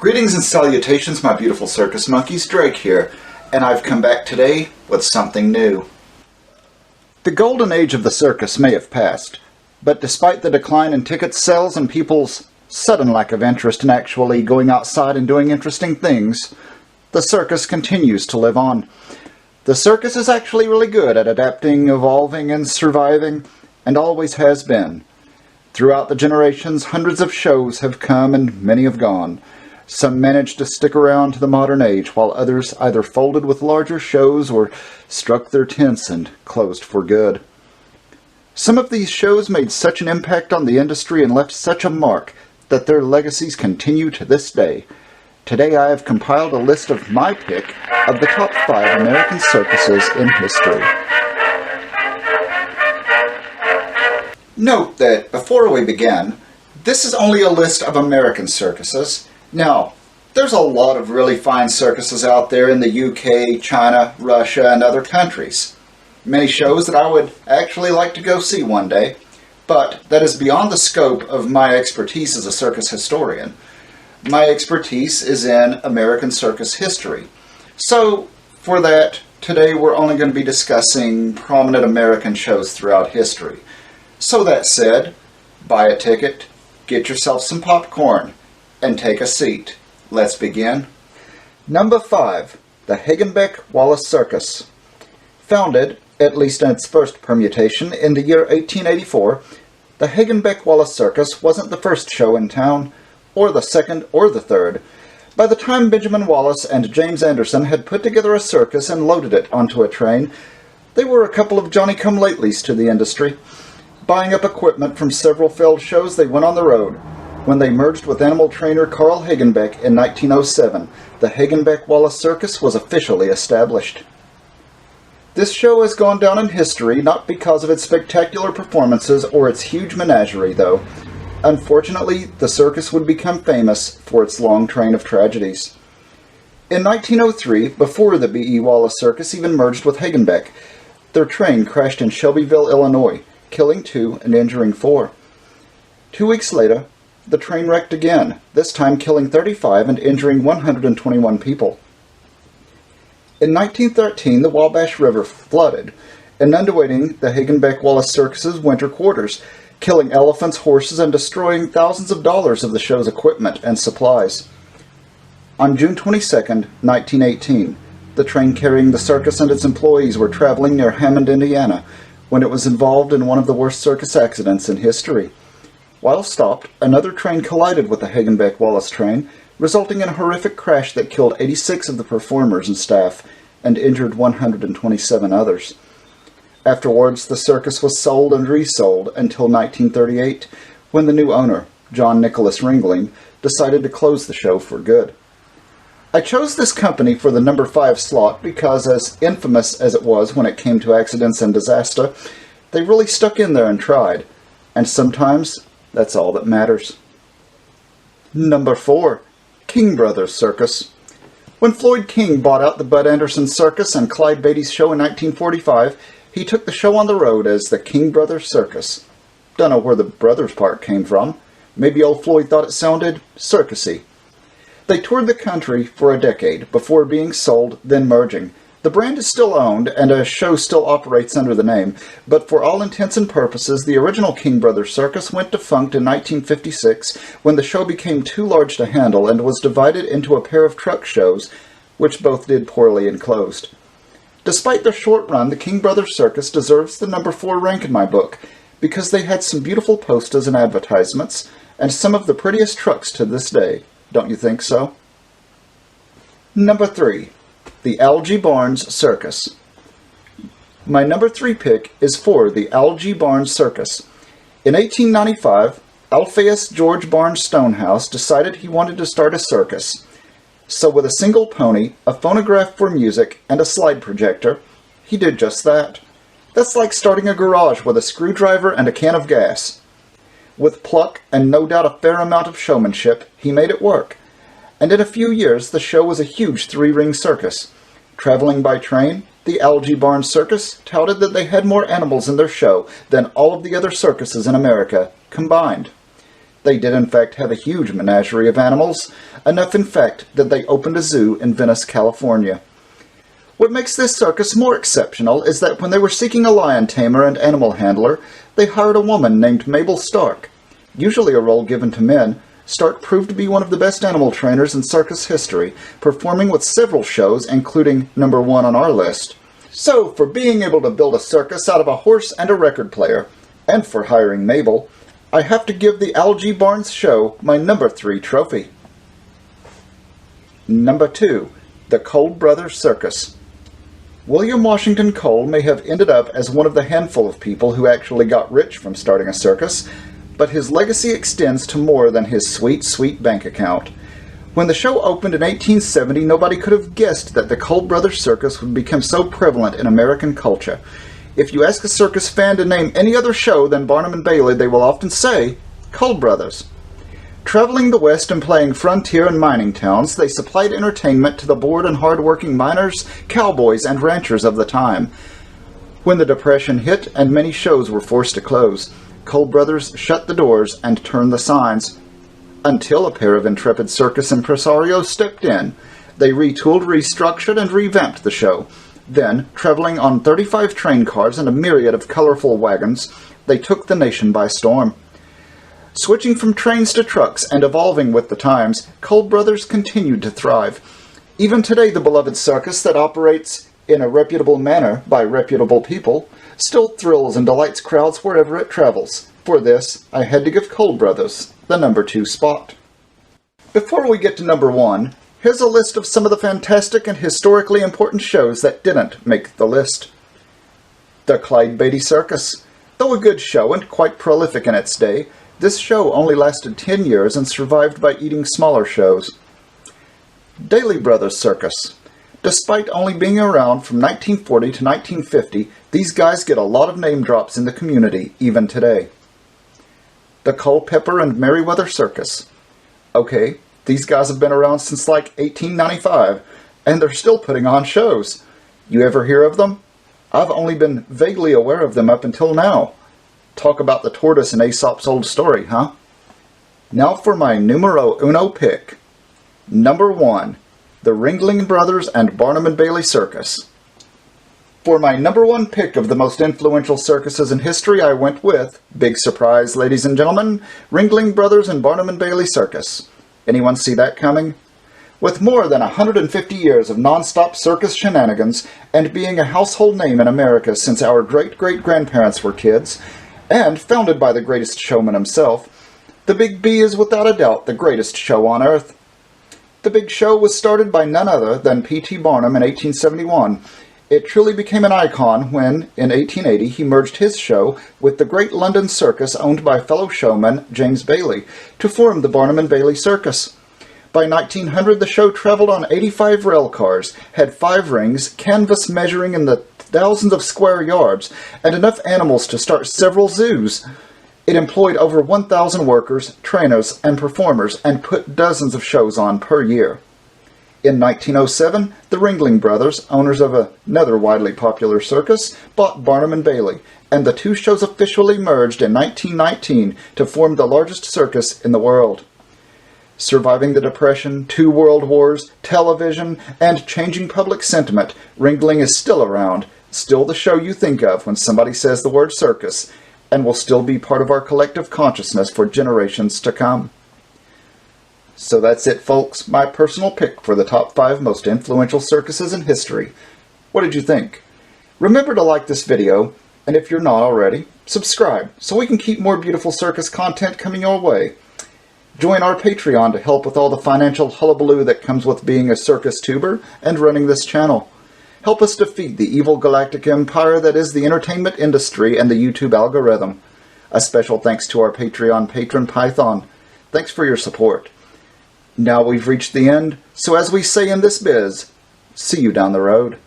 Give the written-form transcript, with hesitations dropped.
Greetings and salutations, my beautiful circus monkeys. Drake here, and I've come back today with something new. The golden age of the circus may have passed, but despite the decline in ticket sales and people's sudden lack of interest in actually going outside and doing interesting things, the circus continues to live on. The circus is actually really good at adapting, evolving, and surviving, and always has been. Throughout the generations, hundreds of shows have come and many have gone. Some managed to stick around to the modern age, while others either folded with larger shows or struck their tents and closed for good. Some of these shows made such an impact on the industry and left such a mark that their legacies continue to this day. Today I have compiled a list of my pick of the top 5 American circuses in history. Note that before we begin, this is only a list of American circuses. Now, there's a lot of really fine circuses out there in the UK, China, Russia, and other countries. Many shows that I would actually like to go see one day, but that is beyond the scope of my expertise as a circus historian. My expertise is in American circus history. So, for that, today we're only going to be discussing prominent American shows throughout history. So that said, buy a ticket, get yourself some popcorn, and take a seat. Let's begin. Number 5. The Hagenbeck Wallace Circus. Founded, at least in its first permutation, in the year 1884, the Hagenbeck Wallace Circus wasn't the first show in town, or the second or the third. By the time Benjamin Wallace and James Anderson had put together a circus and loaded it onto a train, they were a couple of Johnny-come-latelys to the industry. Buying up equipment from several failed shows, they went on the road. When they merged with animal trainer Carl Hagenbeck in 1907, the Hagenbeck Wallace Circus was officially established. This show has gone down in history not because of its spectacular performances or its huge menagerie, though. Unfortunately, the circus would become famous for its long train of tragedies. In 1903, before the B.E. Wallace Circus even merged with Hagenbeck, their train crashed in Shelbyville, Illinois, killing 2 and injuring 4. 2 weeks later, the train wrecked again, this time killing 35 and injuring 121 people. In 1913, the Wabash River flooded, inundating the Hagenbeck Wallace Circus's winter quarters, killing elephants, horses, and destroying thousands of dollars of the show's equipment and supplies. On June 22, 1918, the train carrying the circus and its employees were traveling near Hammond, Indiana, when it was involved in one of the worst circus accidents in history. While stopped, another train collided with the Hagenbeck Wallace train, resulting in a horrific crash that killed 86 of the performers and staff and injured 127 others. Afterwards, the circus was sold and resold until 1938, when the new owner, John Nicholas Ringling, decided to close the show for good. I chose this company for the number 5 slot because, as infamous as it was when it came to accidents and disaster, they really stuck in there and tried, and sometimes that's all that matters. Number 4. King Brothers Circus. When Floyd King bought out the Bud Anderson Circus and Clyde Beatty's show in 1945, he took the show on the road as the King Brothers Circus. Don't know where the brothers part came from. Maybe old Floyd thought it sounded circusy. They toured the country for a decade before being sold, then merging. The brand is still owned, and a show still operates under the name, but for all intents and purposes, the original King Brothers Circus went defunct in 1956 when the show became too large to handle and was divided into a pair of truck shows, which both did poorly and closed. Despite their short run, the King Brothers Circus deserves the number 4 rank in my book, because they had some beautiful posters and advertisements, and some of the prettiest trucks to this day. Don't you think so? Number 3. The ALG Barnes Circus. My number 3 pick is for the ALG Barnes Circus. In 1895, Alpheus George Barnes Stonehouse decided he wanted to start a circus. So with a single pony, a phonograph for music, and a slide projector, he did just that. That's like starting a garage with a screwdriver and a can of gas. With pluck and no doubt a fair amount of showmanship, he made it work. And in a few years, the show was a huge 3-ring circus. Traveling by train, the ALG Barnes Circus touted that they had more animals in their show than all of the other circuses in America combined. They did in fact have a huge menagerie of animals, enough in fact that they opened a zoo in Venice, California. What makes this circus more exceptional is that when they were seeking a lion tamer and animal handler, they hired a woman named Mabel Stark. Usually a role given to men, Stark proved to be one of the best animal trainers in circus history, performing with several shows, including number 1 on our list. So, for being able to build a circus out of a horse and a record player, and for hiring Mabel, I have to give the ALG Barnes show my number 3 trophy. Number 2. The Cole Brothers Circus. William Washington Cole may have ended up as one of the handful of people who actually got rich from starting a circus, but his legacy extends to more than his sweet, sweet bank account. When the show opened in 1870, nobody could have guessed that the Cole Brothers Circus would become so prevalent in American culture. If you ask a circus fan to name any other show than Barnum and Bailey, they will often say, Cole Brothers. Traveling the West and playing frontier and mining towns, they supplied entertainment to the bored and hard-working miners, cowboys, and ranchers of the time. When the Depression hit and many shows were forced to close, Cole Brothers shut the doors and turned the signs. Until a pair of intrepid circus impresarios stepped in. They retooled, restructured, and revamped the show. Then, traveling on 35 train cars and a myriad of colorful wagons, they took the nation by storm. Switching from trains to trucks and evolving with the times, Cole Brothers continued to thrive. Even today, the beloved circus that operates in a reputable manner by reputable people still thrills and delights crowds wherever it travels. For this, I had to give Cole Brothers the number 2 spot. Before we get to number 1, here's a list of some of the fantastic and historically important shows that didn't make the list. The Clyde Beatty Circus. Though a good show and quite prolific in its day, this show only lasted 10 years and survived by eating smaller shows. Daley Brothers Circus. Despite only being around from 1940 to 1950, these guys get a lot of name drops in the community, even today. The Culpeper and Merriweather Circus. Okay, these guys have been around since like 1895, and they're still putting on shows. You ever hear of them? I've only been vaguely aware of them up until now. Talk about the tortoise in Aesop's old story, huh? Now for my numero uno pick. Number 1. The Ringling Brothers and Barnum and Bailey Circus. For my number 1 pick of the most influential circuses in history, I went with, big surprise ladies and gentlemen, Ringling Brothers and Barnum and Bailey Circus. Anyone see that coming? With more than 150 years of non-stop circus shenanigans and being a household name in America since our great-great-grandparents were kids, and founded by the greatest showman himself, the Big B is without a doubt the greatest show on earth. The Big Show was started by none other than P.T. Barnum in 1871. It truly became an icon when, in 1880, he merged his show with the Great London Circus owned by fellow showman James Bailey to form the Barnum and Bailey Circus. By 1900, the show traveled on 85 rail cars, had 5 rings, canvas measuring in the thousands of square yards, and enough animals to start several zoos. It employed over 1,000 workers, trainers, and performers, and put dozens of shows on per year. In 1907, the Ringling Brothers, owners of another widely popular circus, bought Barnum and Bailey, and the 2 shows officially merged in 1919 to form the largest circus in the world. Surviving the Depression, 2 world wars, television, and changing public sentiment, Ringling is still around, still the show you think of when somebody says the word circus, and will still be part of our collective consciousness for generations to come. So that's it, folks, my personal pick for the top 5 most influential circuses in history. What did you think? Remember to like this video, and if you're not already, subscribe so we can keep more beautiful circus content coming your way. Join our Patreon to help with all the financial hullabaloo that comes with being a circus tuber and running this channel. Help us defeat the evil galactic empire that is the entertainment industry and the YouTube algorithm. A special thanks to our Patreon patron Python. Thanks for your support. Now we've reached the end, so as we say in this biz, see you down the road.